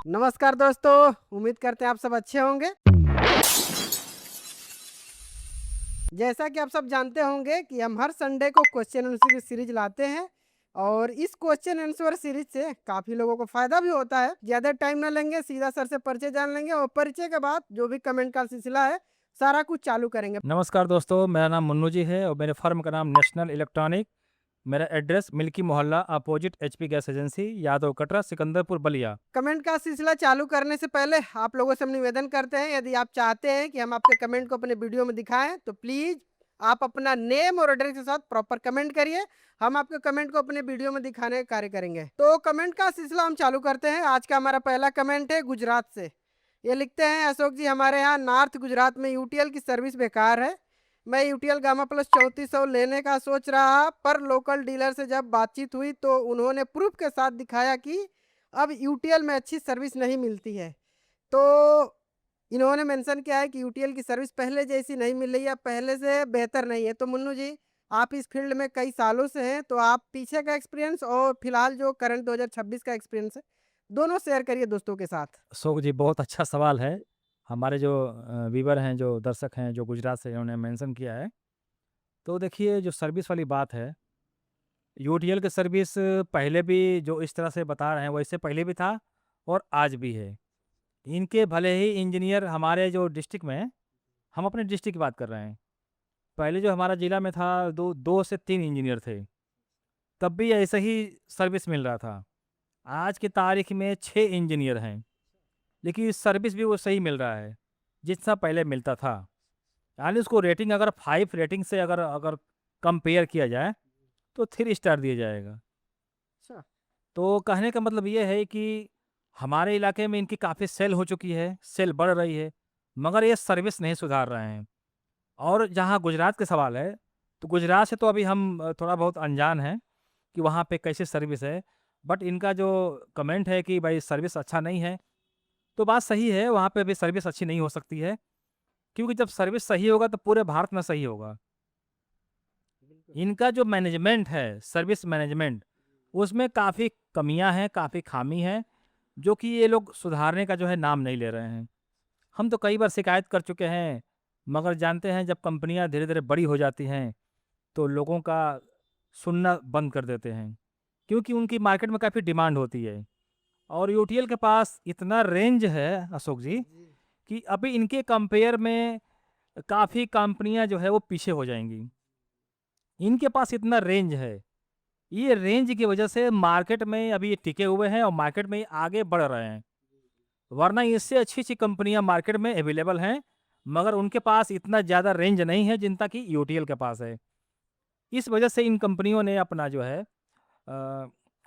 नमस्कार दोस्तों, उम्मीद करते हैं आप सब अच्छे होंगे। जैसा कि आप सब जानते होंगे कि हम हर संडे को क्वेश्चन आंसर की सीरीज लाते हैं और इस क्वेश्चन आंसर सीरीज से काफ़ी लोगों को फ़ायदा भी होता है। ज़्यादा टाइम ना लेंगे, सीधा सर से परिचय जान लेंगे और परिचय के बाद जो भी कमेंट का सिलसिला है सारा कुछ चालू करेंगे। नमस्कार दोस्तों, मेरा नाम मुन्नू जी है और मेरे फर्म का नाम नेशनल इलेक्ट्रॉनिक। मेरा एड्रेस मिल्की मोहल्ला opposite HP gas agency, Yadav Katra, Sikandarpur, Ballia. Comment का सिलसिला चालू करने से पहले आप लोगों से हम निवेदन करते हैं, यदि आप चाहते हैं कि हम आपके कमेंट को अपने वीडियो में दिखाएं तो प्लीज़ आप अपना नेम और एड्रेस के साथ प्रॉपर कमेंट करिए। हम आपके कमेंट को अपने वीडियो में दिखाने का कार्य करेंगे। तो कमेंट का सिलसिला हम चालू करते हैं। आज का हमारा पहला कमेंट है गुजरात से। ये लिखते हैं, अशोक जी हमारे यहाँ नॉर्थ गुजरात में यूटीएल की सर्विस बेकार है। मैं यूटीएल गामा प्लस 3400 लेने का सोच रहा, पर लोकल डीलर से जब बातचीत हुई तो उन्होंने प्रूफ के साथ दिखाया कि अब यूटीएल में अच्छी सर्विस नहीं मिलती है। तो इन्होंने मेंशन किया है कि यूटीएल की सर्विस पहले जैसी नहीं मिल रही है, पहले से बेहतर नहीं है। तो मुन्नू जी, आप इस फील्ड में कई सालों से हैं, तो आप पीछे का एक्सपीरियंस और फिलहाल जो करंट 2026 का एक्सपीरियंस है, दोनों शेयर करिए दोस्तों के साथ। अशोक जी, बहुत अच्छा सवाल है। हमारे जो व्यूवर हैं, जो दर्शक हैं, जो गुजरात से इन्होंने मेंशन किया है। तो देखिए, जो सर्विस वाली बात है, यूटीएल की सर्विस पहले भी जो इस तरह से बता रहे हैं वैसे पहले भी था और आज भी है। इनके भले ही इंजीनियर हमारे जो डिस्ट्रिक्ट में, हम अपने डिस्ट्रिक्ट की बात कर रहे हैं, पहले जो हमारा जिला में था दो से तीन इंजीनियर थे, तब भी ऐसे ही सर्विस मिल रहा था। आज की तारीख में 6 इंजीनियर हैं, लेकिन सर्विस भी वो सही मिल रहा है, जितना पहले मिलता था। यानी उसको रेटिंग अगर 5 रेटिंग से अगर अगर कंपेयर किया जाए, तो 3 स्टार दिया जाएगा। अच्छा। तो कहने का मतलब ये है कि हमारे इलाके में इनकी काफ़ी सेल हो चुकी है, सेल बढ़ रही है, मगर ये सर्विस नहीं सुधार रहे हैं। और जहाँ गुजरात का सवाल है, तो गुजरात से तो अभी हम थोड़ा बहुत अनजान हैं कि वहाँ पे कैसी सर्विस है। बट इनका जो कमेंट है कि भाई सर्विस अच्छा नहीं है, तो बात सही है, वहाँ पे भी सर्विस अच्छी नहीं हो सकती है, क्योंकि जब सर्विस सही होगा तो पूरे भारत में सही होगा। इनका जो मैनेजमेंट है, सर्विस मैनेजमेंट, उसमें काफ़ी कमियां हैं, काफ़ी खामी है, जो कि ये लोग सुधारने का जो है नाम नहीं ले रहे हैं। हम तो कई बार शिकायत कर चुके हैं, मगर जानते हैं जब कंपनियां धीरे धीरे बड़ी हो जाती हैं तो लोगों का सुनना बंद कर देते हैं, क्योंकि उनकी मार्केट में काफ़ी डिमांड होती है। और यूटीएल के पास इतना रेंज है अशोक जी, जी। कि अभी इनके कंपेयर में काफ़ी कंपनियां जो है वो पीछे हो जाएंगी। इनके पास इतना रेंज है, ये रेंज की वजह से मार्केट में अभी ये टिके हुए हैं और मार्केट में आगे बढ़ रहे हैं। वरना इससे अच्छी अच्छी कंपनियां मार्केट में अवेलेबल हैं, मगर उनके पास इतना ज़्यादा रेंज नहीं है जितना कि यूटीएल के पास है। इस वजह से इन कंपनियों ने अपना जो है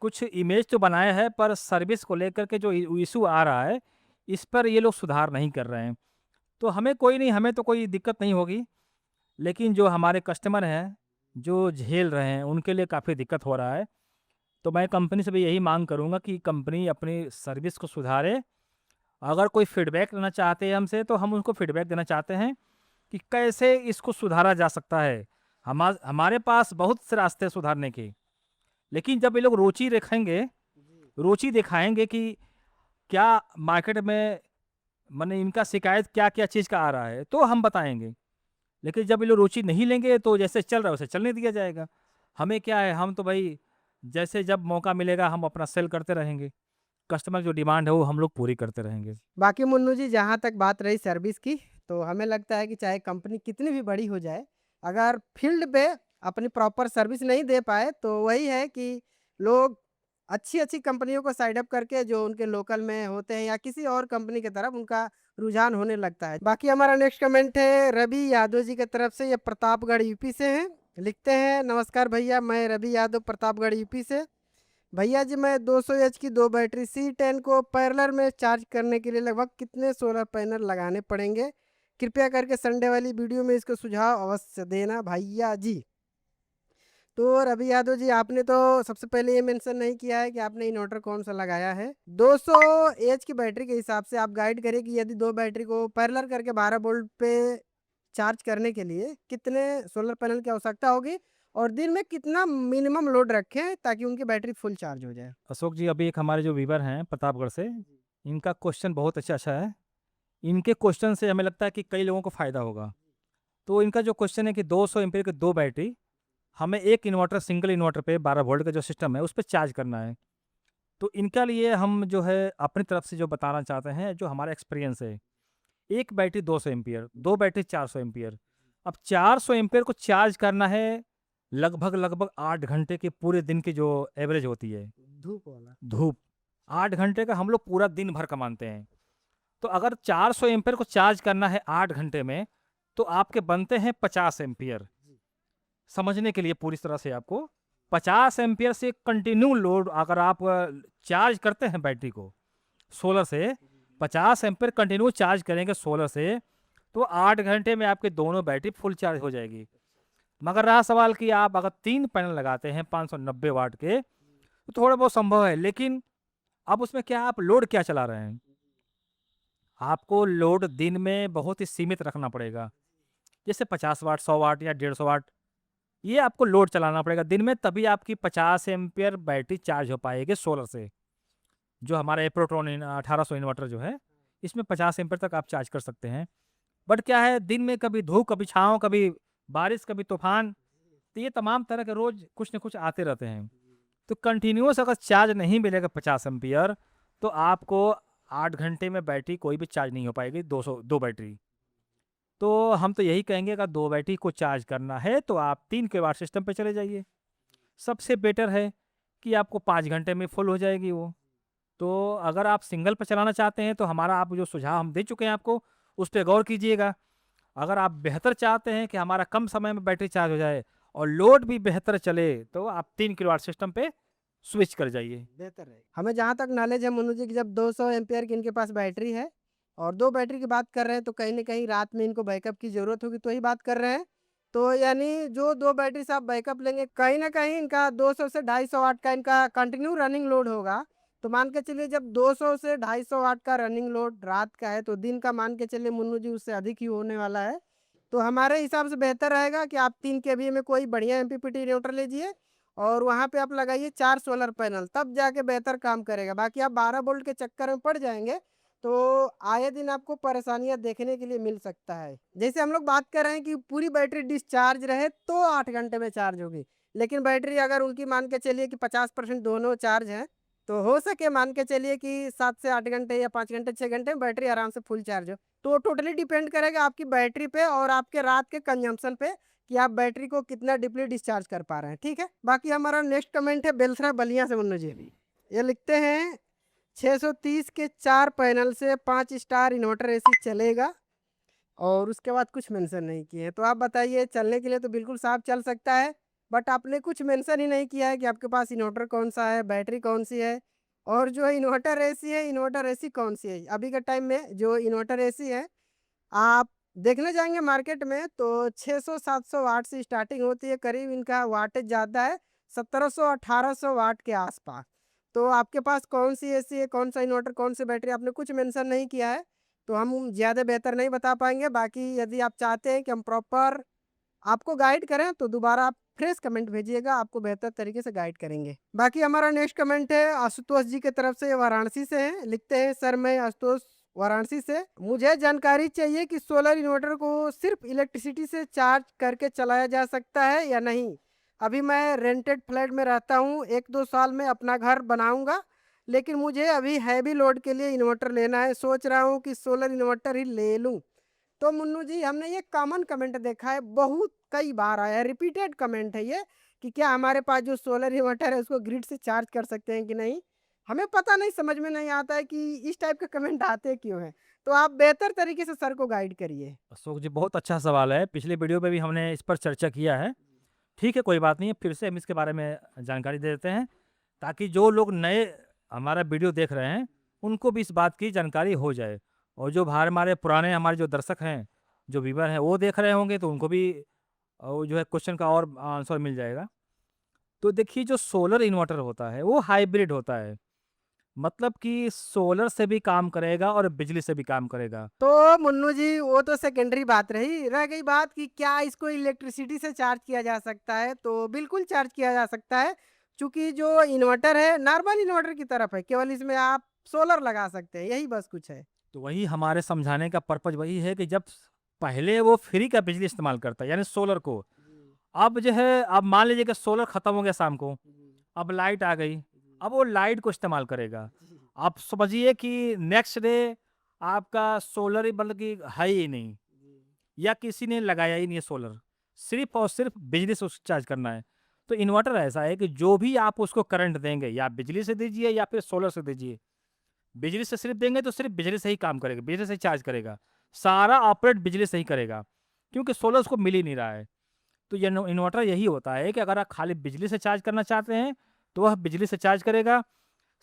कुछ इमेज तो बनाया है, पर सर्विस को लेकर के जो इशू आ रहा है, इस पर ये लोग सुधार नहीं कर रहे हैं। तो हमें कोई नहीं, हमें तो कोई दिक्कत नहीं होगी, लेकिन जो हमारे कस्टमर हैं, जो झेल रहे हैं, उनके लिए काफ़ी दिक्कत हो रहा है। तो मैं कंपनी से भी यही मांग करूँगा कि कंपनी अपनी सर्विस को सुधारे। अगर कोई फीडबैक लेना चाहते हैं हमसे, तो हम उनको फीडबैक देना चाहते हैं कि कैसे इसको सुधारा जा सकता है। हमारे पास बहुत से रास्ते हैं सुधारने के, लेकिन जब ये लोग रुचि रखेंगे, रुचि दिखाएंगे कि क्या मार्केट में, माने इनका शिकायत क्या-क्या चीज़ का आ रहा है, तो हम बताएँगे। लेकिन जब ये लोग रुचि नहीं लेंगे, तो जैसे चल रहा है वैसे चलने दिया जाएगा। हमें क्या है, हम तो भाई जैसे जब मौका मिलेगा हम अपना सेल करते रहेंगे। कस्टमर की जो डिमांड है वो हम लोग पूरी करते रहेंगे। बाकी मुन्नू जी, जहाँ तक बात रही सर्विस की, तो हमें लगता है कि चाहे कंपनी कितनी भी बड़ी हो जाए, अगर फील्ड पे अपनी प्रॉपर सर्विस नहीं दे पाए, तो वही है कि लोग अच्छी-अच्छी कंपनियों को साइड अप करके जो उनके लोकल में होते हैं या किसी और कंपनी की तरफ उनका रुझान होने लगता है। बाकी हमारा नेक्स्ट कमेंट है रवि यादव जी की तरफ से, ये प्रतापगढ़ यूपी से हैं। लिखते हैं, नमस्कार भैया, मैं रवि यादव प्रतापगढ़ यूपी से। भैया जी, मैं 200 एच की 2 बैटरी C10 को पैरेलल में चार्ज करने के लिए लगभग कितने सोलर पैनल लगाने पड़ेंगे? कृपया करके संडे वाली वीडियो में इसको सुझाव अवश्य देना भैया जी। तो रवि यादव जी, आपने तो सबसे पहले ये मेंशन नहीं किया है कि आपने इन्वर्टर कौन सा लगाया है। 200 एच की बैटरी के हिसाब से आप गाइड करिए कि यदि 2 बैटरी को पैरेलल करके 12 वोल्ट पे चार्ज करने के लिए कितने सोलर पैनल की आवश्यकता होगी और दिन में कितना मिनिमम लोड रखें ताकि उनकी बैटरी फुल चार्ज हो जाए। अशोक जी, अभी एक हमारे जो व्यूवर हैं प्रतापगढ़ से, इनका क्वेश्चन बहुत अच्छा है। इनके क्वेश्चन से हमें लगता है कि कई लोगों को फ़ायदा होगा। तो इनका जो क्वेश्चन है कि 200 एम्पीयर की 2 बैटरी हमें एक इन्वर्टर, सिंगल इन्वर्टर पे 12 वोल्ट का जो सिस्टम है उस पे चार्ज करना है। तो इनका लिए हम जो है अपनी तरफ से जो बताना चाहते हैं, जो हमारा एक्सपीरियंस है। एक बैटरी 200 एम्पीयर, 2 बैटरी 400 एम्पीयर। अब 400 एम्पीयर को चार्ज करना है लगभग 8 घंटे के पूरे दिन की जो एवरेज होती है धूप वाला। धूप। 8 घंटे का हम लोग पूरा दिन भर का मानते हैं। तो अगर 400 एम्पीयर को चार्ज करना है 8 घंटे में, तो आपके बनते हैं 50 एम्पीयर। समझने के लिए पूरी तरह से आपको 50 एम्पीयर से कंटिन्यू लोड अगर आप चार्ज करते हैं बैटरी को सोलर से, 50 एम्पीयर कंटिन्यू चार्ज करेंगे सोलर से, तो 8 घंटे में आपके दोनों बैटरी फुल चार्ज हो जाएगी। मगर रहा सवाल कि आप अगर 3 पैनल लगाते हैं 590 वाट के, तो थोड़ा बहुत संभव है, लेकिन अब उसमें क्या आप लोड क्या चला रहे हैं? आपको लोड दिन में बहुत ही सीमित रखना पड़ेगा। जैसे 50 वाट, 100 वाट या 150 वाट, ये आपको लोड चलाना पड़ेगा दिन में, तभी आपकी 50 एम्पीयर बैटरी चार्ज हो पाएगी सोलर से। जो हमारा एप्रोट्रॉन 1800 इन्वर्टर जो है, इसमें 50 एम्पीयर तक आप चार्ज कर सकते हैं। बट क्या है, दिन में कभी धूप, कभी छाँव, कभी बारिश, कभी तूफान, तो ये तमाम तरह के रोज कुछ न कुछ आते रहते हैं। तो कंटिन्यूअस अगर चार्ज नहीं मिलेगा 50 एम्पीयर, तो आपको 8 घंटे में बैटरी कोई भी चार्ज नहीं हो पाएगी, 2 बैटरी। तो हम तो यही कहेंगे, अगर 2 बैटरी को चार्ज करना है तो आप 3 किलोवाट सिस्टम पे चले जाइए। सबसे बेटर है कि आपको 5 घंटे में फुल हो जाएगी वो। तो अगर आप सिंगल पे चलाना चाहते हैं तो हमारा आप जो सुझाव हम दे चुके हैं आपको, उस पे गौर कीजिएगा। अगर आप बेहतर चाहते हैं कि हमारा कम समय में बैटरी चार्ज हो जाए और लोड भी बेहतर चले, तो आप 3 किलोवाट सिस्टम पे स्विच कर जाइए। बेहतर है। हमें जहाँ तक नॉलेज है मनु जी कि जब 200 एम्पीयर की इनके पास बैटरी है और 2 बैटरी की बात कर रहे हैं, तो कहीं न कहीं रात में इनको बैकअप की ज़रूरत होगी, तो ही बात कर रहे हैं। तो यानी जो 2 बैटरी से आप बैकअप लेंगे, कहीं न कहीं इनका 200 से 250 वाट का इनका कंटिन्यू रनिंग लोड होगा। तो मान के चलिए जब 200 से 250 वाट का रनिंग लोड रात का है, तो दिन का मान के चलिए मुन्नू जी उससे अधिक ही होने वाला है। तो हमारे हिसाब से बेहतर रहेगा कि आप 3 केवीए में कोई बढ़िया एमपीपीटी इन्वर्टर लीजिए और वहाँ पे आप लगाइए 4 सोलर पैनल, तब जाके बेहतर काम करेगा। बाकी आप 12 वोल्ट के चक्कर में पड़ जाएँगे, तो आए दिन आपको परेशानियाँ देखने के लिए मिल सकता है। जैसे हम लोग बात कर रहे हैं कि पूरी बैटरी डिस्चार्ज रहे तो 8 घंटे में चार्ज होगी, लेकिन बैटरी अगर उनकी मान के चलिए कि 50% दोनों चार्ज हैं, तो हो सके मान के चलिए कि 7 से 8 घंटे या 5 घंटे, 6 घंटे में बैटरी आराम से फुल चार्ज हो। तो टोटली डिपेंड करेगा आपकी बैटरी पे और आपके रात के कंजम्पशन पे कि आप बैटरी को कितना डीपली डिस्चार्ज कर पा रहे हैं, ठीक है? बाकी हमारा नेक्स्ट कमेंट है बेलसरा बलिया से मुन्नू जी। ये लिखते हैं 630 के 4 पैनल से 5 स्टार इन्वर्टर एसी चलेगा और उसके बाद कुछ मेंशन नहीं किए हैं। तो आप बताइए, चलने के लिए तो बिल्कुल साफ चल सकता है, बट आपने कुछ मेंशन ही नहीं किया है कि आपके पास इन्वर्टर कौन-सा है, बैटरी कौन-सी है और जो इन्वर्टर एसी है, इन्वर्टर एसी कौन-सी है? अभी के टाइम में जो इन्वर्टर एसी है, आप देखने जाएँगे मार्केट में तो 600-700 वाट से स्टार्टिंग होती है, करीब इनका वाटेज ज़्यादा है 1700-1800 वाट के आसपास। तो आपके पास कौन-सी एसी है, कौन-सा इन्वर्टर, कौन-सी बैटरी आपने कुछ मेंशन नहीं किया है, तो हम ज़्यादा बेहतर नहीं बता पाएँगे। बाकी यदि आप चाहते हैं कि हम प्रॉपर आपको गाइड करें तो दोबारा आप फ्रेश कमेंट भेजिएगा, आपको बेहतर तरीके से गाइड करेंगे। बाकी हमारा नेक्स्ट कमेंट है आशुतोष जी की तरफ से, वाराणसी से हैं। लिखते हैं, सर मैं आशुतोष वाराणसी से, मुझे जानकारी चाहिए कि सोलर इन्वर्टर को सिर्फ इलेक्ट्रिसिटी से चार्ज करके चलाया जा सकता है या नहीं? अभी मैं रेंटेड फ्लैट में रहता हूँ, 1-2 साल में अपना घर बनाऊँगा, लेकिन मुझे अभी हैवी लोड के लिए इन्वर्टर लेना है, सोच रहा हूँ कि सोलर इन्वर्टर ही ले लूँ। तो मुन्नू जी, हमने ये कॉमन कमेंट देखा है, बहुत कई बार आया है, रिपीटेड कमेंट है ये कि क्या हमारे पास जो सोलर इन्वर्टर है उसको ग्रिड से चार्ज कर सकते हैं कि नहीं? हमें पता नहीं, समझ में नहीं आता है कि इस टाइप के कमेंट आते क्यों हैं? तो आप बेहतर तरीके से सर को गाइड करिए। अशोक जी, बहुत अच्छा सवाल है। पिछले वीडियो में भी हमने इस पर चर्चा किया है। ठीक है, कोई बात नहीं है, फिर से हम इसके बारे में जानकारी दे देते हैं, ताकि जो लोग नए हमारा वीडियो देख रहे हैं, उनको भी इस बात की जानकारी हो जाए। और जो बाहर हमारे पुराने हमारे जो दर्शक हैं, जो व्यूअर हैं, वो देख रहे होंगे, तो उनको भी वो जो है क्वेश्चन का और आंसर मिल जाएगा। तो देखिए, जो सोलर इन्वर्टर होता है, वो हाइब्रिड होता है। मतलब कि सोलर से भी काम करेगा और बिजली से भी काम करेगा। तो मुन्नू जी, वो तो सेकेंडरी बात रही, रह गई बात कि क्या इसको इलेक्ट्रिसिटी से चार्ज किया जा सकता है? तो बिल्कुल चार्ज किया जा सकता है। चूँकि जो इन्वर्टर है नॉर्मल इन्वर्टर की तरफ है, केवल इसमें आप सोलर लगा सकते हैं, यही बस कुछ है। तो वही हमारे समझाने का पर्पज़ वही है कि जब पहले वो फ्री का बिजली इस्तेमाल करता है, यानी सोलर को। जी, अब जो है, अब मान लीजिए कि सोलर खत्म हो गया शाम को, जी, अब लाइट आ गई, जी, अब वो लाइट को इस्तेमाल करेगा। जी, आप समझिए कि नेक्स्ट डे आपका सोलर ही मतलब कि है ही नहीं, जी, या किसी ने लगाया ही नहीं है सोलर, सिर्फ़ और सिर्फ़ बिजली से उसको चार्ज करना है। तो इन्वर्टर ऐसा है कि जो भी आप उसको करंट देंगे, या बिजली से दीजिए या फिर सोलर से दीजिए। बिजली से सिर्फ़ देंगे तो सिर्फ़ बिजली से ही काम करेगा, बिजली से ही चार्ज करेगा। सारा ऑपरेट बिजली से ही करेगा, क्योंकि सोलर उसको मिल ही नहीं रहा है। तो ये इन्वर्टर यही होता है कि अगर आप खाली बिजली से चार्ज करना चाहते हैं, तो वह बिजली से चार्ज करेगा।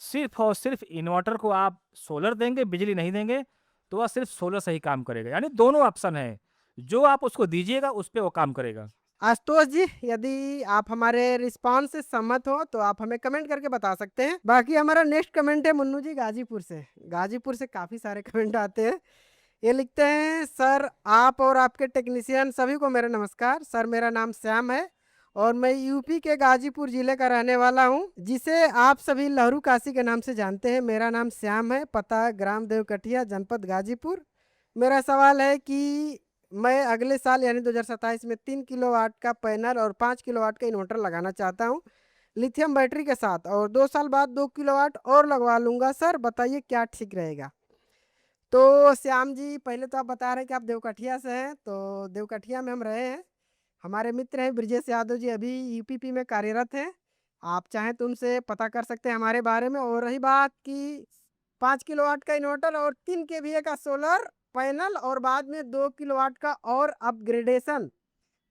सिर्फ़ और सिर्फ़ इन्वर्टर को आप सोलर देंगे, बिजली नहीं देंगे, तो वह सिर्फ़ सोलर से ही काम करेगा। यानी दोनों ऑप्शन हैं, जो आप उसको दीजिएगा उस पे वो काम करेगा। आशुतोष जी, यदि आप हमारे रिस्पॉन्स से सहमत हो, तो आप हमें कमेंट करके बता सकते हैं। बाकी हमारा नेक्स्ट कमेंट है मुन्नू जी गाज़ीपुर से। गाज़ीपुर से काफ़ी सारे कमेंट आते हैं। ये लिखते हैं, सर आप और आपके टेक्नीशियन सभी को मेरा नमस्कार। सर मेरा नाम श्याम है और मैं यूपी के गाज़ीपुर ज़िले का रहने वाला हूँ, जिसे आप सभी लहरू काशी के नाम से जानते हैं। मेरा नाम श्याम है, पता ग्राम देवकटिया, जनपद गाज़ीपुर। मेरा सवाल है कि मैं अगले साल यानी 2027 में 3 किलोवाट का पैनल और 5 किलोवाट का इन्वर्टर लगाना चाहता हूँ, लिथियम बैटरी के साथ, और 2 साल बाद 2 किलोवाट और लगवा लूँगा। सर बताइए क्या ठीक रहेगा? तो श्याम जी, पहले तो आप बता रहे हैं कि आप देवकटिया से हैं, तो देवकटिया में हम रहे हैं। हमारे मित्र हैं ब्रिजेश यादव जी, अभी यूपीपी में कार्यरत हैं। आप चाहें तो उनसे पता कर सकते हैं हमारे बारे में। और रही बात कि 5 किलोवाट का इन्वर्टर और 3 केवीए का सोलर पैनल और बाद में 2 किलोवाट का और अपग्रेडेशन,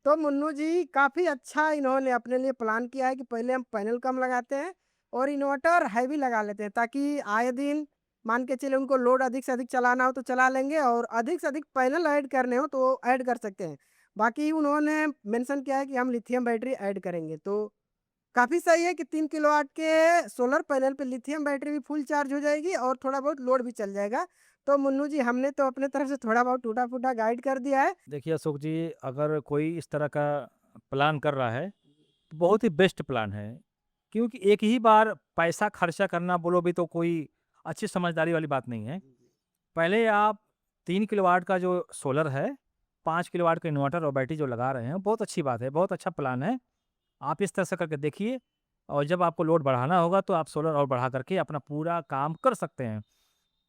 तो मुन्नू जी काफ़ी अच्छा इन्होंने अपने लिए प्लान किया है कि पहले हम पैनल कम लगाते हैं और इन्वर्टर हैवी लगा लेते हैं, ताकि आए दिन मान के चले उनको लोड अधिक से अधिक चलाना हो तो चला लेंगे और अधिक से अधिक पैनल ऐड करने हो तो ऐड कर सकते हैं। बाकी उन्होंने मेंशन किया है कि हम लिथियम बैटरी ऐड करेंगे, तो काफ़ी सही है कि 3 किलोवाट के सोलर पैनल पे लिथियम बैटरी भी फुल चार्ज हो जाएगी और थोड़ा बहुत लोड भी चल जाएगा। तो मुन्नू जी, हमने तो अपने तरफ से थोड़ा बहुत टूटा-फूटा गाइड कर दिया है। देखिए अशोक जी, अगर कोई इस तरह का प्लान कर रहा है, तो बहुत ही बेस्ट प्लान है। क्योंकि एक ही बार पैसा खर्चा करना बोलो भी तो कोई अच्छी समझदारी वाली बात नहीं है। पहले आप 3 किलोवाट का जो सोलर है, 5 किलोवाट का इन्वर्टर और बैटरी जो लगा रहे हैं, बहुत अच्छी बात है, बहुत अच्छा प्लान है। आप इस तरह से करके देखिए, और जब आपको लोड बढ़ाना होगा तो आप सोलर और बढ़ा करके अपना पूरा काम कर सकते हैं।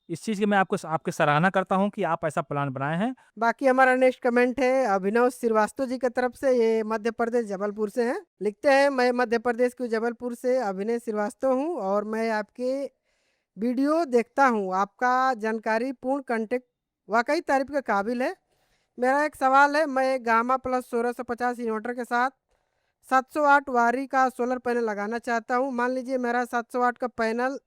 इस चीज़ की मैं आपको आपकी सराहना करता हूँ कि आप ऐसा प्लान बनाए हैं। बाकी हमारा नेक्स्ट कमेंट है अभिनव श्रीवास्तव जी की तरफ से, ये मध्य प्रदेश जबलपुर से हैं। लिखते हैं, मैं मध्य प्रदेश के जबलपुर से अभिनय श्रीवास्तव हूँ और मैं आपके वीडियो देखता हूँ। आपका जानकारी पूर्ण कंटेंट वाकई तारीफ के काबिल है। मेरा एक सवाल है, मैं गामा प्लस 1650 इन्वर्टर के साथ 700 वाट वारी का सोलर पैनल लगाना चाहता हूँ। मान लीजिए मेरा 700 वाट का पैनल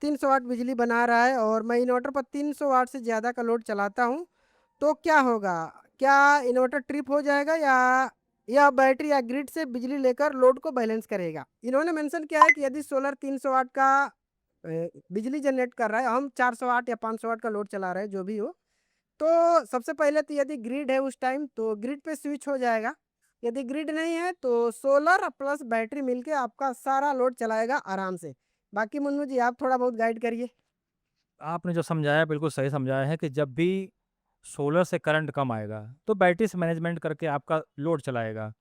300 वाट बिजली बना रहा है और मैं इन्वर्टर पर 300 वाट से ज़्यादा का लोड चलाता हूँ, तो क्या होगा? क्या इन्वर्टर ट्रिप हो जाएगा या यह बैटरी या ग्रिड से बिजली लेकर लोड को बैलेंस करेगा? इन्होंने मेंशन किया है कि यदि सोलर 300 वाट का बिजली जनरेट कर रहा है, हम 400 वाट या 500 वाट का लोड चला रहे हैं, जो भी हो, तो सबसे पहले तो यदि ग्रिड है उस टाइम तो ग्रिड पे स्विच हो जाएगा। यदि ग्रिड नहीं है तो सोलर प्लस बैटरी मिलके आपका सारा लोड चलाएगा आराम से। बाकी मुन्नू जी, आप थोड़ा बहुत गाइड करिए। आपने जो समझाया बिल्कुल सही समझाया है कि जब भी सोलर से करंट कम आएगा, तो बैटरी से मैनेजमेंट करके आपका लोड चलाएगा।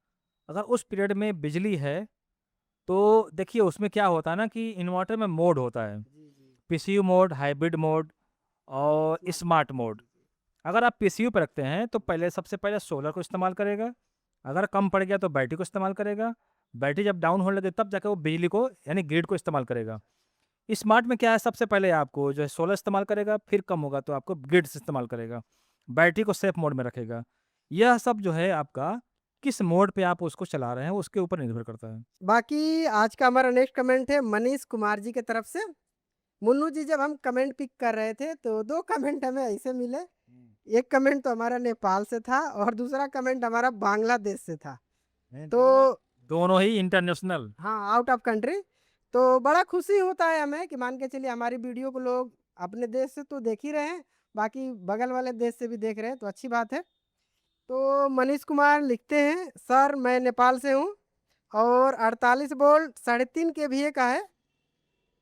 अगर उस पीरियड में बिजली है, तो देखिए उसमें क्या होता है ना कि इन्वर्टर में मोड होता है, जी, जी। पीसीयू मोड, हाइब्रिड मोड और स्मार्ट मोड। Smart mode. अगर आप पीसीयू पे रखते हैं तो पहले सबसे पहले सोलर को इस्तेमाल करेगा, अगर कम पड़ गया तो बैटरी को इस्तेमाल करेगा, बैटरी जब डाउन होने लगे तब जाके वो बिजली को यानी ग्रिड को इस्तेमाल करेगा। स्मार्ट में क्या है, सबसे पहले आपको जो है सोलर इस्तेमाल करेगा, फिर कम होगा तो आपको ग्रिड से इस्तेमाल करेगा, बैटरी को सेफ मोड में रखेगा। यह सब जो है आपका किस मोड पे आप उसको चला रहे हैं उसके ऊपर निर्भर करता है। बाकी आज का हमारा नेक्स्ट कमेंट है मनीष कुमार जी की तरफ से। मुन्नू जी, जब हम कमेंट पिक कर रहे थे तो 2 कमेंट हमें ऐसे मिले। एक कमेंट तो हमारा नेपाल से था और दूसरा कमेंट हमारा बांग्लादेश से था। हैं, तो दोनों ही इंटरनेशनल। हाँ, आउट ऑफ कंट्री। तो बड़ा खुशी होता है हमें कि मान के चलिए हमारी वीडियो को लोग अपने देश से तो देख ही रहे हैं, बाकी बगल वाले देश से भी देख रहे हैं, तो अच्छी बात है। तो मनीष कुमार लिखते हैं, सर मैं नेपाल से हूँ, और 48 वोल्ट 3.5 केवीए का है।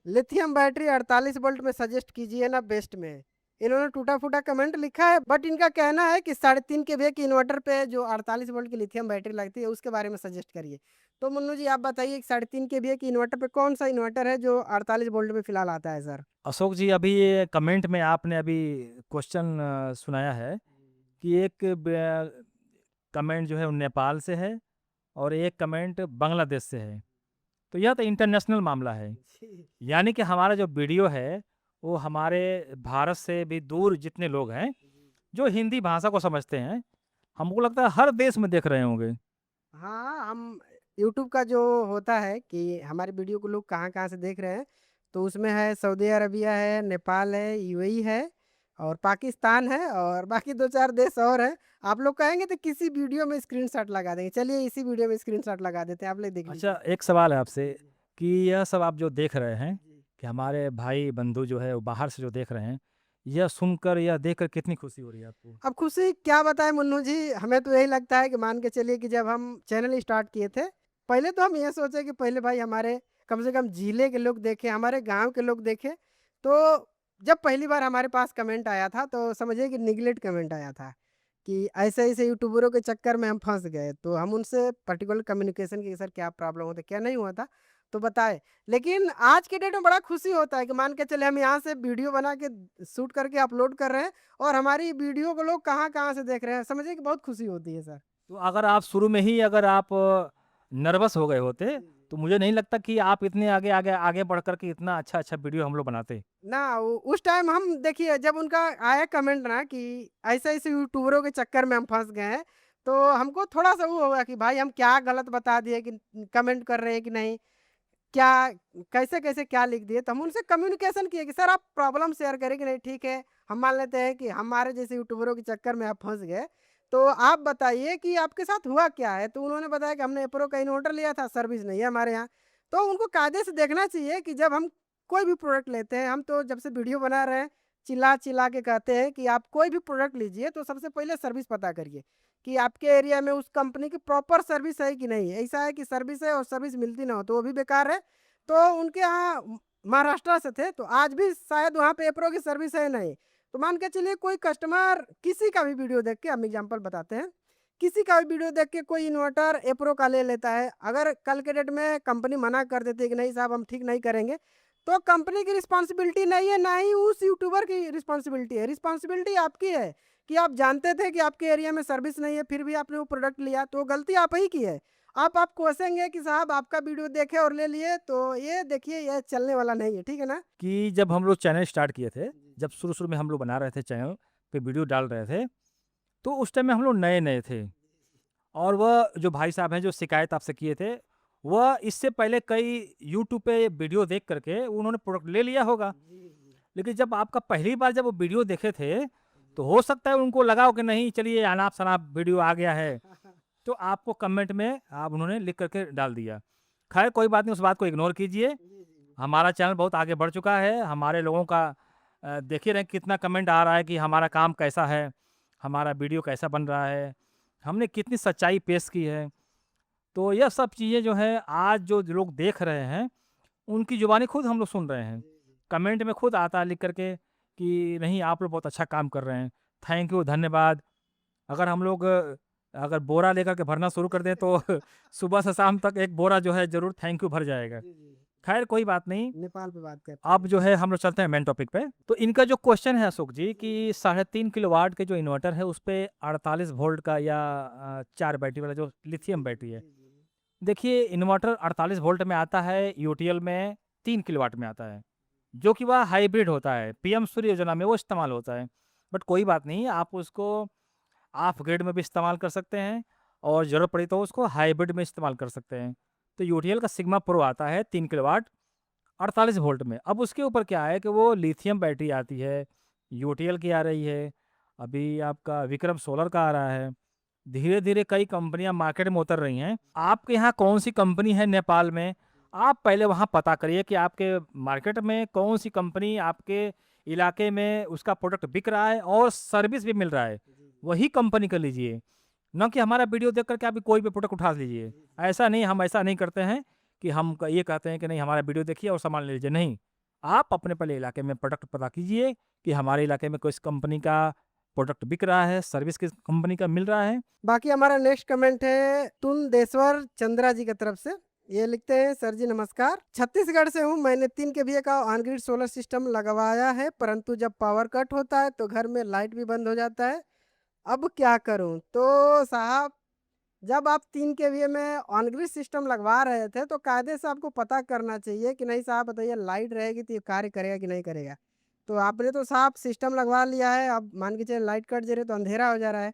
लिथियम बैटरी 48 वोल्ट में सजेस्ट कीजिए ना, बेस्ट में है। इन्होंने टूटा-फूटा कमेंट लिखा है, बट इनका कहना है कि 3.5 केवीए की इन्वर्टर पे जो 48 वोल्ट की लिथियम बैटरी लगती है, उसके बारे में सजेस्ट करिए। तो मुन्नू जी आप बताइए कि 3.5 केवीए की इन्वर्टर पे कौन-सा इन्वर्टर है जो 48 वोल्ट में फिलहाल आता है सर? अशोक जी, अभी ये कमेंट में आपने अभी क्वेश्चन सुनाया है कि एक कमेंट जो है वो नेपाल से है और एक कमेंट बांग्लादेश से है। तो यह तो इंटरनेशनल मामला है। जी। यानी कि हमारा जो वीडियो है, वो हमारे भारत से भी दूर जितने लोग हैं, जो हिंदी भाषा को समझते हैं, हमको लगता है हर देश में देख रहे होंगे। हाँ, हम यूट्यूब का जो होता है कि हमारे वीडियो को लोग कहाँ-कहाँ से देख रहे हैं, तो उसमें है सऊदी अरबिया है, नेपाल है, यूएई है और पाकिस्तान है और बाकी 2-4 देश और हैं। आप लोग कहेंगे तो किसी वीडियो में स्क्रीनशॉट लगा देंगे। चलिए इसी वीडियो में स्क्रीनशॉट लगा देते हैं, आप लोग देख अच्छा, लीजिए। एक सवाल है जी, आपसे जी। कि यह सब आप जो देख रहे हैं, जी। कि हमारे भाई-बंधु जो है वो बाहर से जो देख रहे हैं, यह सुनकर, यह देखकर कितनी खुशी हो रही है आपको? अब खुशी क्या बताएँ मुन्नू जी, हमें तो यही लगता है कि मान के चलिए कि जब हम चैनल स्टार्ट किए थे, पहले तो हम ये सोचे कि पहले भाई हमारे कम से कम ज़िले के लोग देखें, हमारे गाँव के लोग देखें। तो जब पहली बार हमारे पास कमेंट आया था, तो समझिए कि नेगलेक्ट कमेंट आया था कि ऐसे-ऐसे यूट्यूबरों के चक्कर में हम फँस गए। तो हम उनसे पर्टिकुलर कम्युनिकेशन की सर क्या प्रॉब्लम होता है, क्या नहीं हुआ था, तो बताए। लेकिन आज के डेट में बड़ा खुशी होता है कि मान के चले हम यहाँ से वीडियो बना के शूट करके अपलोड कर रहे हैं और हमारी वीडियो को लोग कहाँ-कहाँ से देख रहे हैं, समझिए कि बहुत खुशी होती है सर। तो अगर आप शुरू में ही अगर आप नर्वस हो गए होते, तो मुझे नहीं लगता कि आप इतने आगे बढ़ कर के इतना अच्छा-अच्छा वीडियो हम लोग बनाते। ना उस टाइम हम देखिए जब उनका आया कमेंट ना कि ऐसे-ऐसे यूट्यूबरों के चक्कर में हम फँस गए हैं, तो हमको थोड़ा-सा वो होगा कि भाई हम क्या गलत बता दिए कि कमेंट कर रहे हैं कि नहीं, क्या कैसे-कैसे क्या लिख दिए? तो हम उनसे कम्युनिकेशन किए कि सर आप प्रॉब्लम शेयर करें कि नहीं ठीक है, हम मान लेते हैं कि हमारे जैसे यूट्यूबरों के चक्कर में आप फँस गए, तो आप बताइए कि आपके साथ हुआ क्या है? तो उन्होंने बताया कि हमने एप्रो का इन्वर्टर लिया था, सर्विस नहीं है हमारे यहाँ। तो उनको कायदे से देखना चाहिए कि जब हम कोई भी प्रोडक्ट लेते हैं, हम तो जब से वीडियो बना रहे हैं, चिल्ला-चिल्ला के कहते हैं कि आप कोई भी प्रोडक्ट लीजिए तो सबसे पहले सर्विस पता करिए, कि आपके एरिया में उस कंपनी की प्रॉपर सर्विस है कि नहीं है। ऐसा है कि सर्विस है और सर्विस मिलती ना हो, तो वो भी बेकार है। तो उनके यहाँ महाराष्ट्र से थे, तो आज भी शायद वहाँ पे एप्रो की सर्विस है नहीं। तो मान के चलिए कोई कस्टमर किसी का भी वीडियो देख के हम एग्ज़ाम्पल बताते हैं, किसी का भी वीडियो देख के कोई इन्वर्टर एप्रो का ले लेता है। अगर कल के डेट में कंपनी मना कर देती है कि नहीं साहब हम ठीक नहीं करेंगे, तो कंपनी की रिस्पॉन्सिबिलिटी नहीं है, ना ही उस यूट्यूबर की रिस्पॉन्सिबिलिटी है। रिस्पॉन्सिबिलिटी आपकी है कि आप जानते थे कि आपके एरिया में सर्विस नहीं है, फिर भी आपने वो प्रोडक्ट लिया, तो गलती आप ही की है। आप कोसेंगे कि साहब आपका वीडियो देखे और ले लिए, तो ये देखिए ये चलने वाला नहीं है, ठीक है ना? कि जब हम लोग चैनल स्टार्ट किए थे, जी, जब शुरू-शुरू में हम लोग बना रहे थे चैनल पे वीडियो डाल रहे थे, तो उस टाइम में हम लोग नए-नए थे और वह जो भाई साहब हैं जो शिकायत आपसे किए थे, वह इससे पहले कई यूट्यूब पे वीडियो देख कर के उन्होंने प्रोडक्ट ले लिया होगा। जी, जी। लेकिन जब आपका पहली बार जब वो वीडियो देखे थे, तो हो सकता है उनको लगा हो कि नहीं चलिए अनाप-शनाप वीडियो आ गया है, तो आपको कमेंट में आप उन्होंने लिख कर के डाल दिया। ख़ैर कोई बात नहीं, उस बात को इग्नोर कीजिए। जी, जी। हमारा चैनल बहुत आगे बढ़ चुका है, हमारे लोगों का देख ही रहे हैं कितना कमेंट आ रहा है कि हमारा काम कैसा है, हमारा वीडियो कैसा बन रहा है, हमने कितनी सच्चाई पेश की है। तो यह सब चीज़ें जो है आज जो लोग देख रहे हैं, उनकी ज़ुबानी खुद हम लोग सुन रहे हैं। जी, जी। कमेंट में खुद आता है लिख कर के कि नहीं आप लोग बहुत अच्छा काम कर रहे हैं, थैंक यू, धन्यवाद। अगर हम लोग अगर बोरा लेकर के भरना शुरू कर दें तो सुबह से शाम तक एक बोरा जो है ज़रूर थैंक यू भर जाएगा। जी, जी। खैर कोई बात नहीं, नेपाल पे बात करते अब हैं। जो है हम लोग चलते हैं मेन टॉपिक पे। तो इनका जो क्वेश्चन है अशोक जी कि 3.5 किलोवाट के जो इन्वर्टर है उस पे 48 वोल्ट का या 4 बैटरी वाला जो लिथियम बैटरी है। जी, जी, जी। देखिए इन्वर्टर 48 वोल्ट में आता है, यूटीएल में 3 किलोवाट में आता है, जो कि वह हाइब्रिड होता है, पीएम सूर्य योजना में वो इस्तेमाल होता है। बट कोई बात नहीं, आप उसको ऑफ ग्रिड में भी इस्तेमाल कर सकते हैं और ज़रूरत पड़ी तो उसको हाइब्रिड में इस्तेमाल कर सकते हैं। तो यूटीएल का सिग्मा प्रो आता है 3 किलोवाट 48 वोल्ट में। अब उसके ऊपर क्या है कि वो लिथियम बैटरी आती है, यूटीएल की आ रही है, अभी आपका विक्रम सोलर का आ रहा है। धीरे-धीरे कई कंपनियाँ मार्केट में उतर रही हैं। आपके यहाँ कौन-सी कंपनी है नेपाल में, आप पहले वहाँ पता करिए कि आपके मार्केट में कौन-सी कंपनी आपके इलाके में उसका प्रोडक्ट बिक रहा है और सर्विस भी मिल रहा है, जी, जी। वही कंपनी का लीजिए। ना कि हमारा वीडियो देख करके आप कोई भी प्रोडक्ट उठा लीजिए। ऐसा नहीं, हम ऐसा नहीं करते हैं कि ये कहते हैं कि नहीं हमारा वीडियो देखिए और सामान ले लीजिए, नहीं। आप अपने पहले इलाके में प्रोडक्ट पता कीजिए कि हमारे इलाके में किस कंपनी का प्रोडक्ट बिक रहा है, सर्विस किस कंपनी का मिल रहा है। बाकी हमारा नेक्स्ट कमेंट है तुनदेश्वर चंद्रा जी की तरफ से। ये लिखते हैं, सर जी नमस्कार, छत्तीसगढ़ से हूँ। मैंने 3 केवीए का ऑन ग्रिड सोलर सिस्टम लगवाया है, परंतु जब पावर कट होता है तो घर में लाइट भी बंद हो जाता है। अब क्या करूँ? तो साहब, जब आप 3 केवीए में ऑन ग्रिड सिस्टम लगवा रहे थे तो कायदे से आपको पता करना चाहिए कि नहीं साहब बताइए, लाइट रहेगी तो ये कार्य करेगा कि नहीं करेगा। तो आपने तो साहब सिस्टम लगवा लिया है, अब मान के चलिए लाइट कट जा रही है तो अंधेरा हो जा रहा है।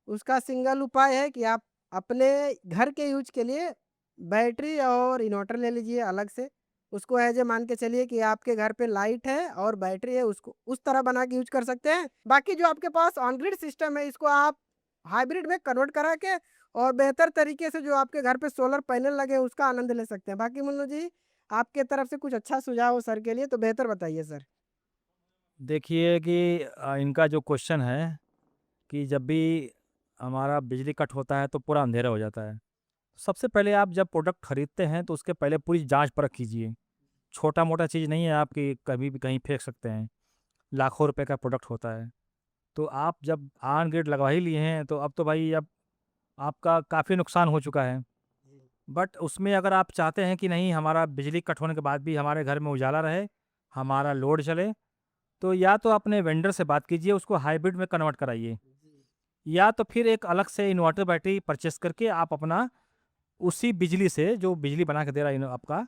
उसका सिंगल उपाय है कि आप अपने घर के यूज के लिए बैटरी और इन्वर्टर ले लीजिए अलग से। उसको एज ए मान के चलिए कि आपके घर पे लाइट है और बैटरी है, उसको उस तरह बना के यूज कर सकते हैं। बाकी जो आपके पास ऑन ग्रिड सिस्टम है, इसको आप हाइब्रिड में कन्वर्ट करा के और बेहतर तरीके से जो आपके घर पे सोलर पैनल लगे हैं, उसका आनंद ले सकते हैं। बाकी मुन्नू जी, आपके तरफ से कुछ अच्छा सुझाव हो सर के लिए तो बेहतर बताइए सर। देखिए कि इनका जो क्वेश्चन है कि जब भी हमारा बिजली कट होता है तो पूरा अंधेरा हो जाता है। सबसे पहले आप जब प्रोडक्ट खरीदते हैं तो उसके पहले पूरी जाँच परख कीजिए। छोटा-मोटा चीज़ नहीं है आप कि कभी भी कहीं फेंक सकते हैं। लाखों रुपए का प्रोडक्ट होता है। तो आप जब ऑन ग्रिड लगवा ही लिए हैं तो अब तो भाई अब आपका काफ़ी नुकसान हो चुका है। बट उसमें अगर आप चाहते हैं कि नहीं हमारा बिजली कट होने के बाद भी हमारे घर में उजाला रहे, हमारा लोड चले, तो या तो अपने वेंडर से बात कीजिए, उसको हाइब्रिड में कन्वर्ट कराइए। या तो फिर एक अलग से इन्वर्टर बैटरी परचेज़ करके आप अपना उसी बिजली से जो बिजली बना के दे रहा है आपका,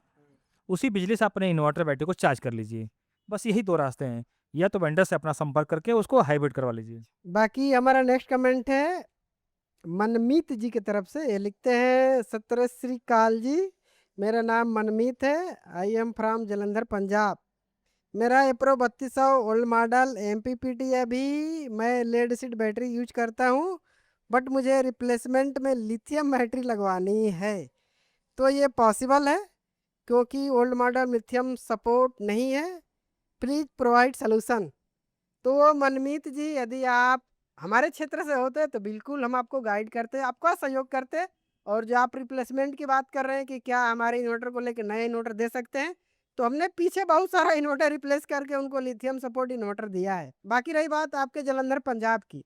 उसी बिजली से अपने इन्वर्टर बैटरी को चार्ज कर लीजिए। बस यही 2 रास्ते हैं। या तो वेंडर से अपना संपर्क करके उसको हाइब्रिड करवा लीजिए। बाकी हमारा नेक्स्ट कमेंट है मनमीत जी की तरफ से। ये लिखते हैं, सत श्री अकाल जी, मेरा नाम मनमीत है, I am from Jalandhar Punjab. मेरा एप्रो 3200 ओल्ड मॉडल एमपीपीटी है। अभी मैं लेड एसिड बैटरी यूज करता हूँ, बट मुझे रिप्लेसमेंट में लिथियम बैटरी लगवानी है। तो ये पॉसिबल है? क्योंकि ओल्ड मॉडल लिथियम सपोर्ट नहीं है। Please provide solution. तो मनमीत जी, यदि आप हमारे क्षेत्र से होते तो बिल्कुल हम आपको गाइड करते, आपका सहयोग करते। और जो आप रिप्लेसमेंट की बात कर रहे हैं कि क्या हमारे इन्वर्टर को लेके नए इन्वर्टर दे सकते हैं, तो हमने पीछे बहुत सारा इन्वर्टर रिप्लेस करके उनको लिथियम सपोर्ट इन्वर्टर दिया है। बाकी रही बात आपके जलंधर पंजाब की,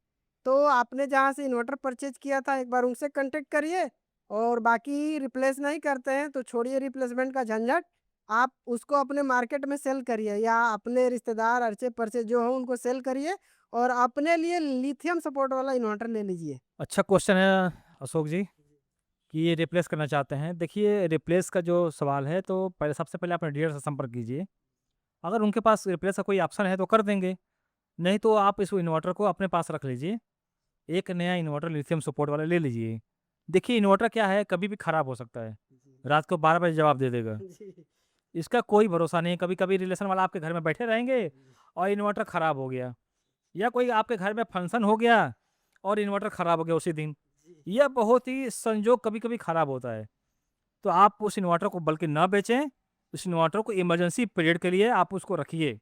तो आपने जहाँ से इन्वर्टर परचेज किया था एक बार उनसे कांटेक्ट करिए। और बाकी रिप्लेस नहीं करते हैं तो छोड़िए रिप्लेसमेंट का झंझट, आप उसको अपने मार्केट में सेल करिए या अपने रिश्तेदार अर्चे पर्चे जो हो उनको सेल करिए और अपने लिए लिथियम सपोर्ट वाला इन्वर्टर ले लीजिए। अच्छा क्वेश्चन है अशोक जी कि ये रिप्लेस करना चाहते हैं। देखिए रिप्लेस का जो सवाल है तो पहले सबसे पहले अपने डीलर से संपर्क कीजिए। अगर उनके पास रिप्लेस का कोई ऑप्शन है तो कर देंगे, नहीं तो आप इस इन्वर्टर को अपने पास रख लीजिए। एक नया इन्वर्टर लिथियम सपोर्ट वाला ले लीजिए। देखिए इन्वर्टर क्या है, कभी भी खराब हो सकता है। रात को 12 बजे जवाब दे देगा। इसका कोई भरोसा नहीं है, कभी-कभी रिलेशन वाला आपके घर में बैठे रहेंगे और इन्वर्टर खराब हो गया, या कोई आपके घर में फंक्शन हो गया और इन्वर्टर खराब हो गया उसी दिन। यह बहुत ही संजोग कभी-कभी खराब होता है। तो आप उस इन्वर्टर को बल्कि ना बेचें, उस इन्वर्टर को इमरजेंसी पीरियड के लिए आप उसको रखिए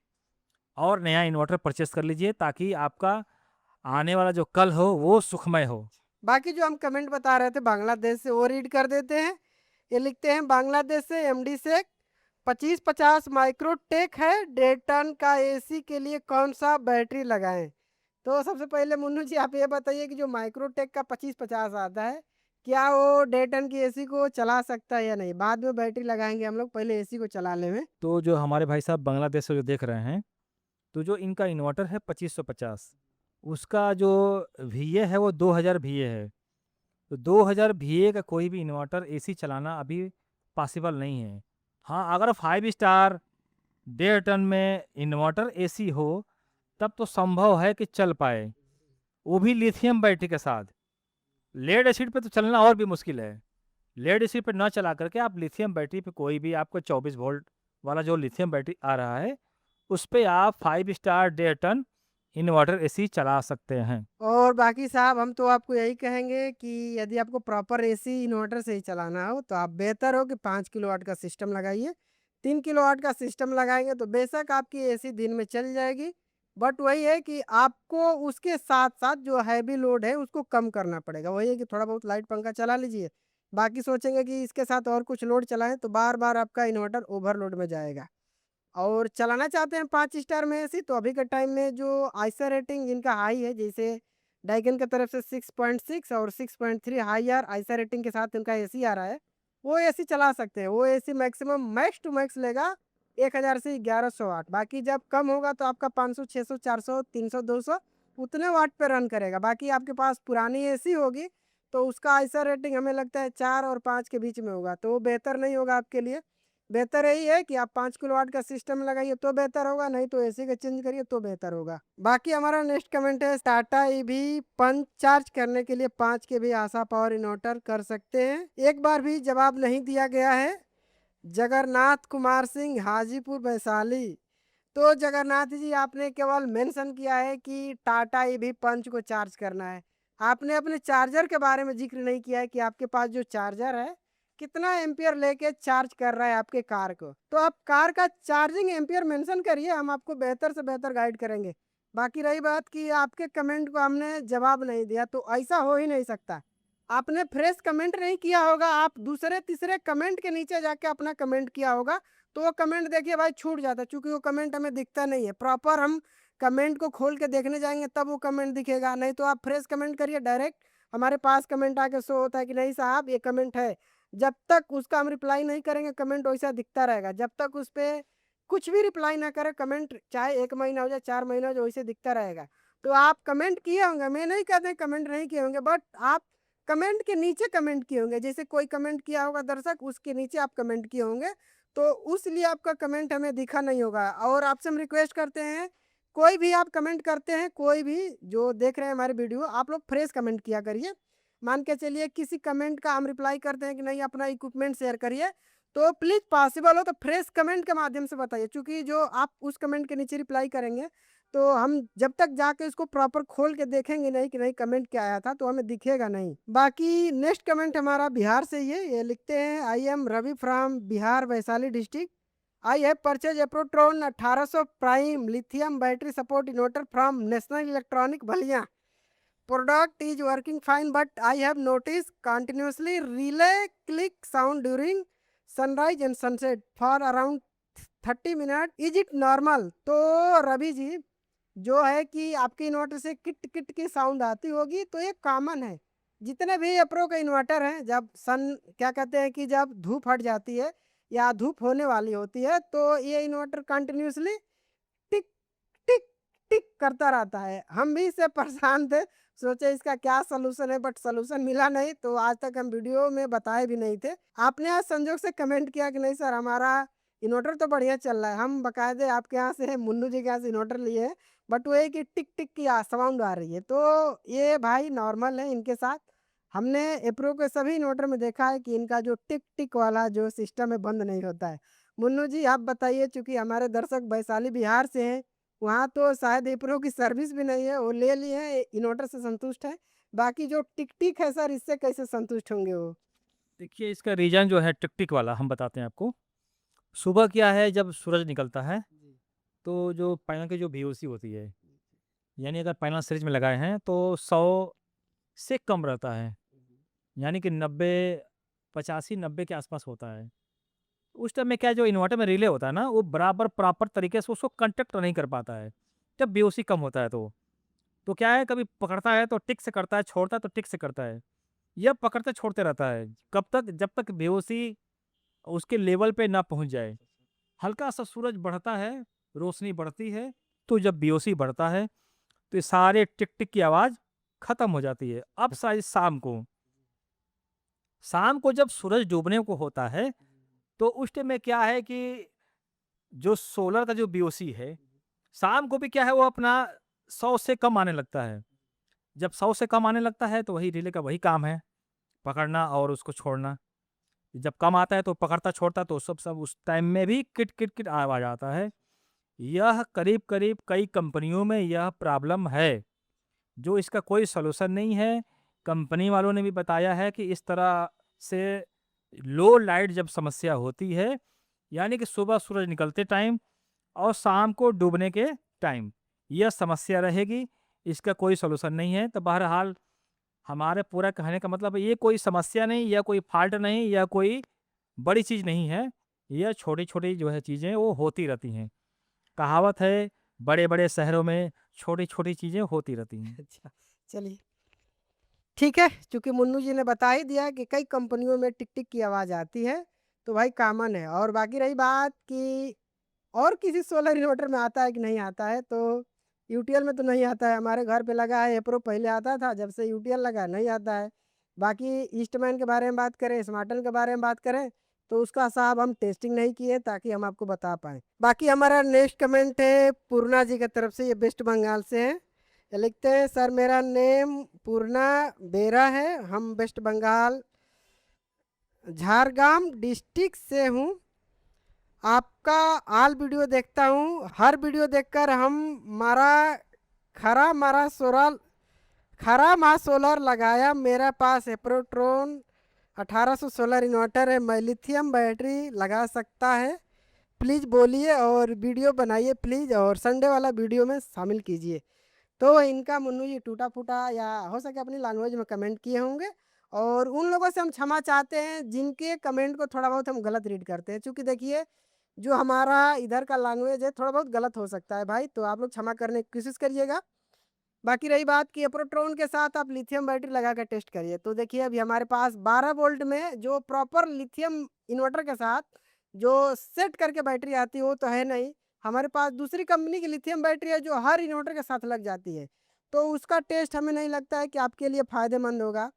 और नया इन्वर्टर परचेज़ कर लीजिए ताकि आपका आने वाला जो कल हो वो सुखमय हो। बाकी जो हम कमेंट बता रहे थे बांग्लादेश से, वो रीड कर देते हैं। ये लिखते हैं, बांग्लादेश से एमडी शेख, 2550 माइक्रोटेक है, 1.5 टन का एसी के लिए कौन सा बैटरी लगाएं? तो सबसे पहले मुन्नू जी आप ये बताइए कि जो माइक्रोटेक का 2550 आता है, क्या वो 1.5 टन की एसी को चला सकता है या नहीं? बाद में बैटरी लगाएंगे हम लोग, पहले एसी को चला लें। तो जो हमारे भाई साहब बांग्लादेश से जो देख रहे हैं, तो जो इनका इन्वर्टर है 2550, उसका जो वीए है वो 2000 वीए है। तो 2000 वीए का कोई भी इन्वर्टर एसी चलाना अभी पॉसिबल नहीं है। हाँ, अगर 5 स्टार 1.5 टन में इन्वर्टर एसी हो, तब तो संभव है कि चल पाए, वो भी लिथियम बैटरी के साथ। लेड एसिड पे तो चलना और भी मुश्किल है। लेड एसिड पे ना चला करके आप लिथियम बैटरी पे कोई भी आपको 24 वोल्ट वाला जो लिथियम बैटरी आ रहा है, उस पे आप 5 स्टार 1.5 टन इन्वर्टर एसी चला सकते हैं। और बाकी साहब हम तो आपको यही कहेंगे कि यदि आपको प्रॉपर एसी इन्वर्टर से ही चलाना हो तो आप बेहतर हो कि 5 किलोवाट का सिस्टम लगाइए। 3 किलोवाट का सिस्टम लगाएंगे तो बेशक आपकी एसी दिन में चल जाएगी, बट वही है कि आपको उसके साथ-साथ जो हैवी लोड है उसको कम करना पड़ेगा। वही है कि थोड़ा बहुत लाइट पंखा चला लीजिए, बाकी सोचेंगे कि इसके साथ और कुछ लोड चलाएँ तो बार-बार आपका इन्वर्टर ओवरलोड में जाएगा। और चलाना चाहते हैं 5 स्टार में एसी तो अभी के टाइम में जो आइसर रेटिंग इनका हाई है, जैसे डाइकिन की तरफ से 6.6 और 6.3 हाईआर आइसर रेटिंग के साथ उनका एसी आ रहा है, वो एसी चला सकते हैं। वो AC maximum max to max लेगा 1000 से 1100 वाट। बाकी जब कम होगा तो आपका 500, 600, 400, 300, 200 उतने वाट पे रन करेगा। बाकी आपके पास पुरानी एसी होगी तो उसका आइसर रेटिंग हमें लगता है 4 और 5 के बीच में होगा, तो वो बेहतर नहीं होगा आपके लिए। बेहतर यही है कि आप 5 किलोवाट का सिस्टम लगाइए तो बेहतर होगा, नहीं तो एसी का चेंज करिए तो बेहतर होगा। बाकी हमारा नेक्स्ट कमेंट है, टाटा ईवी पंच चार्ज करने के लिए 5 केवी आशा पावर इन्वर्टर कर सकते हैं? एक बार भी जवाब नहीं दिया गया है। जगन्नाथ कुमार सिंह, हाजीपुर वैशाली। तो जगन्नाथ जी, आपने केवल मेंशन किया है कि टाटा ईवी पंच को चार्ज करना है। आपने अपने चार्जर के बारे में ज़िक्र नहीं किया है कि आपके पास जो चार्जर है, कितना एम्पियर लेके चार्ज कर रहा है आपके कार को। तो आप कार का चार्जिंग एम्पियर मेंशन करिए, हम आपको बेहतर से बेहतर गाइड करेंगे। बाकी रही बात कि आपके कमेंट को हमने जवाब नहीं दिया, तो ऐसा हो ही नहीं सकता। आपने फ्रेश कमेंट नहीं किया होगा, आप दूसरे-तीसरे कमेंट के नीचे जाके अपना कमेंट किया होगा, तो वो कमेंट देखिए भाई छूट जाता है, चूँकि वो कमेंट हमें दिखता नहीं है। प्रॉपर हम कमेंट को खोल के देखने जाएँगे तब वो कमेंट दिखेगा, नहीं तो आप फ्रेश कमेंट करिए डायरेक्ट। हमारे पास कमेंट आके शो होता है कि नहीं साहब ये कमेंट है। जब तक उसका हम रिप्लाई नहीं करेंगे कमेंट वैसा दिखता रहेगा। जब तक उस पे कुछ भी रिप्लाई ना करें कमेंट, चाहे 1 महीना हो जाए, 4 महीना हो जाए, वैसे दिखता रहेगा। तो आप कमेंट किए होंगे, मैं नहीं कहते हैं कमेंट नहीं किए होंगे, बट आप कमेंट के नीचे कमेंट किए होंगे। जैसे कोई कमेंट किया होगा दर्शक, उसके नीचे आप कमेंट किए होंगे, तो उसलिए आपका कमेंट हमें दिखा नहीं होगा। और आपसे हम रिक्वेस्ट करते हैं, कोई भी आप कमेंट करते हैं, कोई भी जो देख रहे हैं हमारी वीडियो, आप लोग फ्रेश कमेंट किया करिए। मान के चलिए किसी कमेंट का हम रिप्लाई करते हैं कि नहीं अपना इक्विपमेंट शेयर करिए, तो प्लीज़ पॉसिबल हो तो फ्रेश कमेंट के माध्यम से बताइए, क्योंकि जो आप उस कमेंट के नीचे रिप्लाई करेंगे, तो हम जब तक जाके इसको प्रॉपर खोल के देखेंगे नहीं कि नहीं कमेंट क्या आया था, तो हमें दिखेगा नहीं। बाकी नेक्स्ट कमेंट हमारा बिहार से ही है, ये लिखते हैं, I am Ravi from Bihar Vaishali district. I have purchase a Protron 1800 prime lithium battery support inverter from national electronic Ballia. Product is working fine, but I have noticed continuously relay click sound during sunrise and sunset for around 30 minute. Is it normal? तो रवि जी, जो है कि आपके inverter से kit kit की sound आती होगी, तो ये कॉमन है। जितने भी अप्रो के इन्वर्टर हैं, जब सन क्या कहते हैं कि जब धूप हट जाती है या धूप होने वाली होती है, तो ये इन्वर्टर कंटिन्यूसली टिक टिक टिक करता रहता है। हम भी इससे परेशान थे, सोचे इसका क्या सलूशन है, बट सलूशन मिला नहीं, तो आज तक हम वीडियो में बताए भी नहीं थे। आपने आज संजोग से कमेंट किया कि नहीं सर हमारा इन्वर्टर तो बढ़िया चल रहा है, हम बाकायदे आपके यहाँ से मुन्नू जी के यहाँ से इन्वर्टर लिए हैं, बट वो है कि टिक टिक की साउंड आ रही है। तो ये भाई नॉर्मल है इनके साथ। हमने एप्रो के सभी इन्वर्टर में देखा है कि इनका जो टिक टिक वाला जो सिस्टम है बंद नहीं होता है। मुन्नू जी आप बताइए, चूंकि हमारे दर्शक वैशाली बिहार से हैं, वहाँ तो शायद एप्रो की सर्विस भी नहीं है, वो ले लिए हैं, इन्वर्टर से संतुष्ट है। बाकी जो टिक-टिक है सर, इससे कैसे संतुष्ट होंगे वो? देखिए इसका रीज़न जो है टिक-टिक वाला हम बताते हैं आपको। सुबह क्या है जब सूरज निकलता है, जी, तो जो पैनल की जो VOC होती है, यानी अगर पैनल सीरीज में लगाए हैं तो 100 से कम रहता है, यानी कि 90 85-90 के आसपास होता है। उस टाइम में क्या है जो इन्वर्टर में रिले होता है ना, वो बराबर प्रॉपर तरीके से उसको कंडक्ट नहीं कर पाता है, जब VOC कम होता है तो। तो क्या है कभी पकड़ता है तो टिक से करता है, छोड़ता है तो टिक से करता है। यह पकड़ते छोड़ते रहता है, कब तक? जब तक VOC उसके लेवल पे ना पहुँच जाए। हल्का-सा सूरज बढ़ता है, रोशनी बढ़ती है, तो जब VOC बढ़ता है, तो ये सारे टिक-टिक की आवाज़ खत्म हो जाती है। अब शायद शाम को जब सूरज डूबने को होता है, तो उस टाइम में क्या है कि जो सोलर का जो VOC है, शाम को भी क्या है वो अपना 100 से कम आने लगता है। जब 100 से कम आने लगता है तो वही रिले का वही काम है, पकड़ना और उसको छोड़ना। जब कम आता है तो पकड़ता छोड़ता तो सब सब उस टाइम में भी किट किट किट आवाज़ आता है। यह करीब-करीब कई कंपनियों में यह प्रॉब्लम है, जो इसका कोई सॉल्यूशन नहीं है। कंपनी वालों ने भी बताया है कि इस तरह से लो लाइट जब समस्या होती है, यानी कि सुबह सूरज निकलते टाइम और शाम को डूबने के टाइम, यह समस्या रहेगी, इसका कोई सॉल्यूशन नहीं है। तो बहरहाल हमारे पूरा कहने का मतलब ये कोई समस्या नहीं या कोई फ़ॉल्ट नहीं या कोई बड़ी चीज़ नहीं है। यह छोटी-छोटी जो है चीज़ें वो होती रहती हैं। कहावत है, बड़े-बड़े शहरों में छोटी-छोटी चीज़ें होती रहती हैं। अच्छा, चलिए ठीक है, चूँकि मुन्नू जी ने बता ही दिया कि कई कंपनियों में टिक-टिक की आवाज़ आती है, तो भाई कॉमन है। और बाकी रही बात कि और किसी सोलर इन्वर्टर में आता है कि नहीं आता है, तो यूटीएल में तो नहीं आता है। हमारे घर पे लगा है एप्रो, पहले आता था, जब से यूटीएल लगा नहीं आता है। बाकी ईस्टमैन के बारे में बात करें, स्मार्टन के बारे में बात करें, तो उसका साहब हम टेस्टिंग नहीं किए ताकि हम आपको बता पाएँ। बाकी हमारा नेक्स्ट कमेंट है पूर्णा जी की तरफ से, ये वेस्ट बंगाल से हैं। ये लिखते हैं, सर मेरा नेम पूर्णा बेरा है, हम वेस्ट बंगाल झारग्राम डिस्ट्रिक्ट से हूँ। आपका ऑल वीडियो देखता हूँ, हर वीडियो देखकर हम मारा खरा मारा सोलर खरा मा सोलर लगाया। मेरे पास एप्रोट्रॉन 1800 सोलर इन्वर्टर है, मैं लिथियम बैटरी लगा सकता है? प्लीज़ बोलिए और वीडियो बनाइए प्लीज़, और संडे वाला वीडियो में शामिल कीजिए। तो इनका मुन्नू जी टूटा-फूटा या हो सके अपनी लैंग्वेज में कमेंट किए होंगे, और उन लोगों से हम क्षमा चाहते हैं जिनके कमेंट को थोड़ा बहुत हम गलत रीड करते हैं। चूँकि देखिए, जो हमारा इधर का लैंग्वेज है थोड़ा बहुत गलत हो सकता है भाई, तो आप लोग क्षमा करने की कोशिश करिएगा। बाकी रही बात कि एप्रोट्रॉन के साथ आप लिथियम बैटरी लगा कर टेस्ट करिए, तो देखिए अभी हमारे पास 12 वोल्ट में जो प्रॉपर लिथियम इन्वर्टर के साथ जो सेट करके बैटरी आती है वो तो है नहीं। हमारे पास दूसरी कंपनी की लिथियम बैटरी है जो हर इन्वर्टर के साथ लग जाती है, तो उसका टेस्ट हमें नहीं लगता है कि आपके लिए फ़ायदेमंद होगा।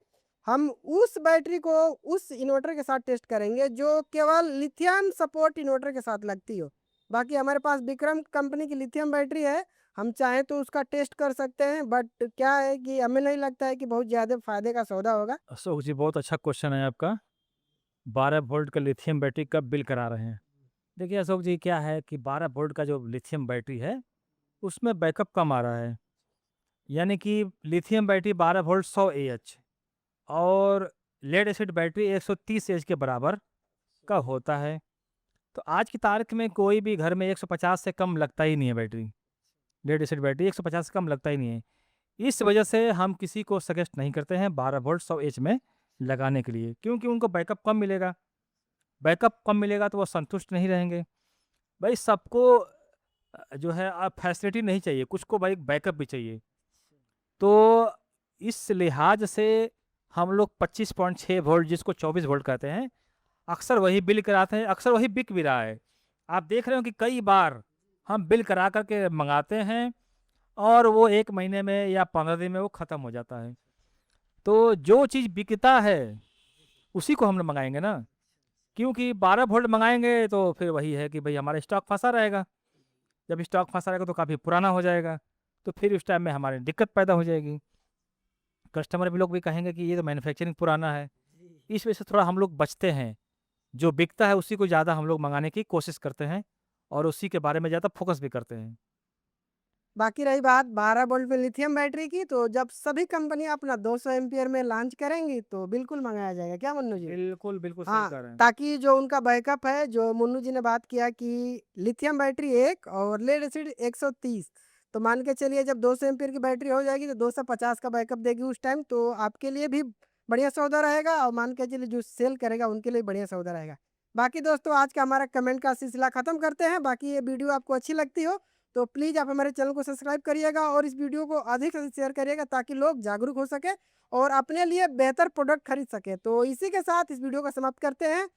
हम उस बैटरी को उस इन्वर्टर के साथ टेस्ट करेंगे जो केवल लिथियम सपोर्ट इन्वर्टर के साथ लगती हो। बाकी हमारे पास विक्रम कंपनी की लिथियम बैटरी है, हम चाहें तो उसका टेस्ट कर सकते हैं, बट क्या है कि हमें नहीं लगता है कि बहुत ज़्यादा फ़ायदे का सौदा होगा। अशोक जी, बहुत अच्छा क्वेश्चन है आपका। 12 वोल्ट का लिथियम बैटरी कब बिल करा रहे हैं? देखिए अशोक जी, क्या है कि 12 वोल्ट का जो लिथियम बैटरी है, उसमें बैकअप कम आ रहा है। यानी कि लिथियम बैटरी 12 वोल्ट 100 एएच और लेड एसिड बैटरी 130 एएच के बराबर का होता है। तो आज की तारीख में कोई भी घर में 150 से कम लगता ही नहीं है बैटरी। लेड एसिड बैटरी 150 से कम लगता ही नहीं है। इस वजह से हम किसी को सजेस्ट नहीं करते हैं 12 वोल्ट 100 एच में लगाने के लिए, क्योंकि उनको बैकअप कम मिलेगा। बैकअप कम मिलेगा तो वो संतुष्ट नहीं रहेंगे। भाई सबको जो है फैसिलिटी नहीं चाहिए, कुछ को भाई बैकअप भी चाहिए। तो इस लिहाज से हम लोग 25.6 वोल्ट जिसको 24 वोल्ट कहते हैं, अक्सर वही बिल कराते हैं, अक्सर वही बिक भी रहा है। आप देख रहे हो कि कई बार हम बिल करा कर के मंगाते हैं और वो 1 महीने में या 15 दिन में वो ख़त्म हो जाता है। तो जो चीज़ बिकता है, उसी को हम लोग मँगाएँगे ना, क्योंकि 12 वोल्ट मँगाएँगे तो फिर वही है कि भई हमारा स्टॉक फँसा रहेगा। जब स्टॉक फँसा रहेगा तो काफ़ी पुराना हो जाएगा, तो फिर उस टाइम में हमारी दिक्कत पैदा हो जाएगी। कस्टमर भी लोग भी कहेंगे कि ये तो मैन्युफैक्चरिंग पुराना है। इस वजह से थोड़ा हम लोग बचते हैं। जो बिकता है उसी को ज़्यादा हम लोग मँगाने की कोशिश करते हैं और उसी के बारे में ज़्यादा फ़ोकस भी करते हैं। बाकी रही बात 12 वोल्ट में लिथियम बैटरी की, तो जब सभी कंपनियाँ अपना 200 एम्पीयर में लॉन्च करेंगी तो बिल्कुल मँगाया जाएगा। क्या मुन्नू जी? बिल्कुल, बिल्कुल सही हाँ, कह रहे हैं। ताकि जो उनका बैकअप है, जो मुन्नू जी ने बात किया कि लिथियम बैटरी 1 और लेड एसिड 130, तो मान के चलिए जब 200 एम्पीयर की बैटरी हो जाएगी तो 250 का बैकअप देगी उस टाइम, तो आपके लिए भी बढ़िया सौदा रहेगा और मान के चलिए जो सेल करेगा उनके लिए बढ़िया सौदा रहेगा। बाकी दोस्तों, आज का हमारा कमेंट का सिलसिला ख़त्म करते हैं। बाकी ये वीडियो आपको अच्छी लगती हो तो प्लीज़ आप हमारे चैनल को सब्सक्राइब करिएगा और इस वीडियो को अधिक से अधिक शेयर करिएगा ताकि लोग जागरूक हो सके और अपने लिए बेहतर प्रोडक्ट खरीद सके। तो इसी के साथ इस वीडियो को समाप्त करते हैं।